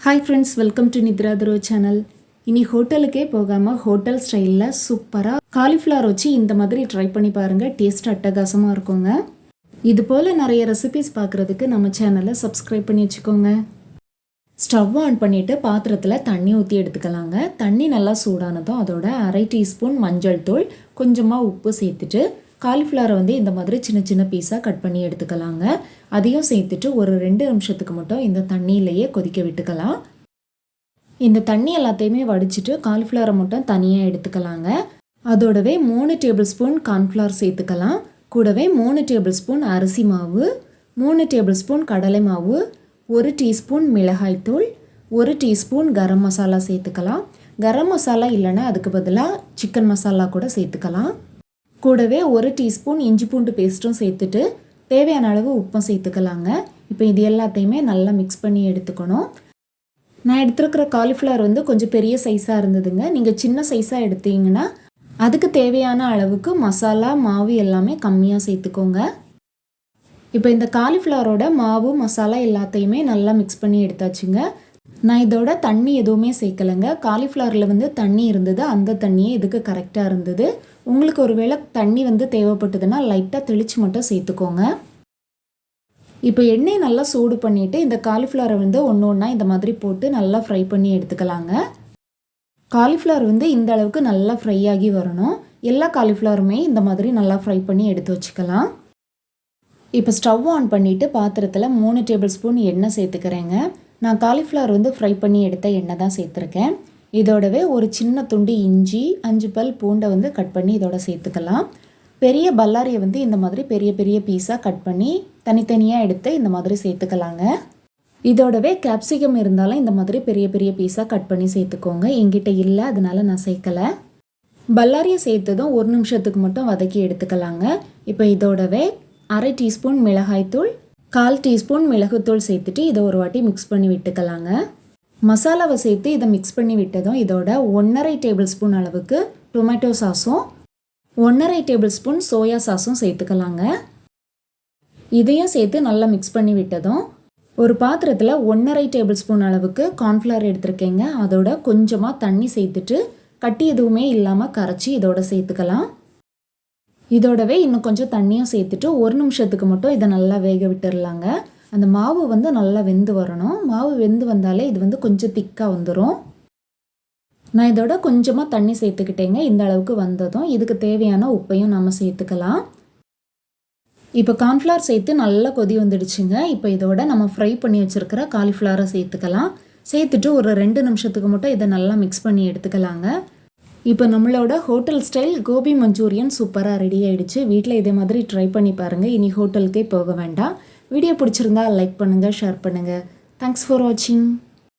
Hi friends, welcome to நித்ரா துருவ channel. இனி ஹோட்டலுக்கே போகாமல் ஹோட்டல் ஸ்டைலில் சூப்பராக காலிஃப்ளவர் வச்சு இந்த மாதிரி ட்ரை பண்ணி பாருங்கள். டேஸ்ட் அட்டகாசமாக இருக்குங்க. இது போல் நிறைய ரெசிபிஸ் பார்க்குறதுக்கு நம்ம சேனலை சப்ஸ்கிரைப் பண்ணி வச்சுக்கோங்க. ஸ்டவ் ஆன் பண்ணிவிட்டு பாத்திரத்தில் தண்ணி ஊற்றி எடுத்துக்கலாங்க. தண்ணி நல்லா சூடானதும் அதோட 1/2 டீஸ்பூன் மஞ்சள் தூள், கொஞ்சமாக உப்பு சேர்த்துட்டு காலிஃப்ளவரை இந்த மாதிரி சின்ன சின்ன பீஸாக கட் பண்ணி எடுத்துக்கலாங்க. அதையும் சேர்த்துட்டு ஒரு 2 நிமிஷத்துக்கு மட்டும் இந்த தண்ணியிலையே கொதிக்க விட்டுக்கலாம். இந்த தண்ணி எல்லாத்தையுமே வடிச்சிட்டு காலிஃப்ளவரை மட்டும் தனியாக எடுத்துக்கலாங்க. அதோடவே 3 டேபிள் ஸ்பூன் கார்ன்ஃப்ளவர் சேர்த்துக்கலாம். கூடவே 3 டேபிள் ஸ்பூன் அரிசி மாவு, 3 டேபிள் ஸ்பூன் கடலை மாவு, 1 டீஸ்பூன் மிளகாய்த்தூள், 1 டீஸ்பூன் கரம் மசாலா சேர்த்துக்கலாம். கரம் மசாலா இல்லைன்னா அதுக்கு பதிலாக சிக்கன் மசாலா கூட சேர்த்துக்கலாம். கூடவே 1 டீஸ்பூன் இஞ்சி பூண்டு பேஸ்ட்டும் சேர்த்துட்டு தேவையான அளவு உப்பும் சேர்த்துக்கலாங்க. இப்போ இது எல்லாத்தையுமே நல்லா மிக்ஸ் பண்ணி எடுத்துக்கணும். நான் எடுத்துருக்கிற காலிஃப்ளவர் கொஞ்சம் பெரிய சைஸாக இருந்ததுங்க. நீங்கள் சின்ன சைஸாக எடுத்தீங்கன்னா அதுக்கு தேவையான அளவுக்கு மசாலா மாவு எல்லாமே கம்மியாக சேர்த்துக்கோங்க. இப்போ இந்த காலிஃப்ளவரோட மாவு மசாலா எல்லாத்தையுமே நல்லா மிக்ஸ் பண்ணி எடுத்தாச்சுங்க. நான் இதோட தண்ணி எதுவுமே சேர்க்கலைங்க. காலிஃப்ளவரில் தண்ணி இருந்தது, அந்த தண்ணியே இதுக்கு கரெக்டாக இருந்தது. உங்களுக்கு ஒரு வேளை தண்ணி தேவைப்பட்டதுன்னா லைட்டாக தெளித்து மட்டும் சேர்த்துக்கோங்க. இப்போ எண்ணெய் நல்லா சூடு பண்ணிவிட்டு இந்த காலிஃப்ளவரை ஒன்று ஒன்றா இந்த மாதிரி போட்டு நல்லா ஃப்ரை பண்ணி எடுத்துக்கலாங்க. காலிஃப்ளவர் இந்த அளவுக்கு நல்லா ஃப்ரை ஆகி வரணும். எல்லா காலிஃப்ளவருமே இந்த மாதிரி நல்லா ஃப்ரை பண்ணி எடுத்து வச்சுக்கலாம். இப்போ ஸ்டவ் ஆன் பண்ணிவிட்டு பாத்திரத்தில் 3 டேபிள் ஸ்பூன் எண்ணெய் சேர்த்துக்கிறேங்க. நான் காலிஃப்ளவர் ஃப்ரை பண்ணி எடுத்த எண்ணெய் தான் சேர்த்துருக்கேன். இதோடவே ஒரு சின்ன துண்டு இஞ்சி, 5 பல் பூண்டை கட் பண்ணி இதோட சேர்த்துக்கலாம். பெரிய பல்லாரியை இந்த மாதிரி பெரிய பெரிய பீஸாக கட் பண்ணி தனித்தனியாக எடுத்து இந்த மாதிரி சேர்த்துக்கலாங்க. இதோடவே கேப்சிகம் இருந்தாலும் இந்த மாதிரி பெரிய பெரிய பீஸாக கட் பண்ணி சேர்த்துக்கோங்க. என்கிட்ட இல்லை, அதனால நான் சேர்க்கலை. பல்லாரியை சேர்த்ததும் 1 நிமிஷத்துக்கு மட்டும் வதக்கி எடுத்துக்கலாங்க. இப்போ இதோடவே 1/2 டீஸ்பூன் மிளகாய்த்தூள், 1/4 டீஸ்பூன் மிளகுத்தூள் சேர்த்துட்டு இதை ஒரு வாட்டி மிக்ஸ் பண்ணி விட்டுக்கலாங்க. மசாலாவை சேர்த்து இதை மிக்ஸ் பண்ணி விட்டதும் இதோட 1/2 டேபிள் ஸ்பூன் அளவுக்கு டொமேட்டோ சாஸும் 1/2 டேபிள் ஸ்பூன் சோயா சாஸும் சேர்த்துக்கலாங்க. இதையும் சேர்த்து நல்லா மிக்ஸ் பண்ணி விட்டதும் ஒரு பாத்திரத்தில் 1/2 டேபிள் ஸ்பூன் அளவுக்கு கார்ன்ஃப்ளவர் எடுத்துருக்கேங்க. அதோட கொஞ்சமாக தண்ணி சேர்த்துட்டு கட்டி எதுவுமே இல்லாமல் கரைச்சி இதோட சேர்த்துக்கலாம். இதோடவே இன்னும் கொஞ்சம் தண்ணியும் சேர்த்துட்டு 1 நிமிஷத்துக்கு மட்டும் இதை நல்லா வேக விட்டுடலாங்க. அந்த மாவு நல்லா வெந்து வரணும். மாவு வெந்து வந்தாலே இது கொஞ்சம் திக்காக வந்துடும். நான் இதோட கொஞ்சமாக தண்ணி சேர்த்துக்கிட்டேங்க. இந்த அளவுக்கு வந்ததும் இதுக்கு தேவையான உப்பையும் நம்ம சேர்த்துக்கலாம். இப்போ கார்ன்ஃப்ளவர் சேர்த்து நல்லா கொதி வந்துடுச்சுங்க. இப்போ இதோட நம்ம ஃப்ரை பண்ணி வச்சுருக்கிற காலிஃப்ளவரை சேர்த்துக்கலாம். சேர்த்துட்டு ஒரு 2 நிமிஷத்துக்கு மட்டும் இதை நல்லா மிக்ஸ் பண்ணி எடுத்துக்கலாங்க. இப்போ நம்மளோட ஹோட்டல் ஸ்டைல் கோபி மஞ்சூரியன் சூப்பராக ரெடி ஆகிடுச்சு. வீட்டில் இதே மாதிரி ட்ரை பண்ணி பாருங்கள். இனி ஹோட்டலுக்கே போக வேண்டாம். வீடியோ பிடிச்சிருந்தா லைக் பண்ணுங்கள், ஷேர் பண்ணுங்கள். தேங்க்ஸ் ஃபார் வாட்சிங்.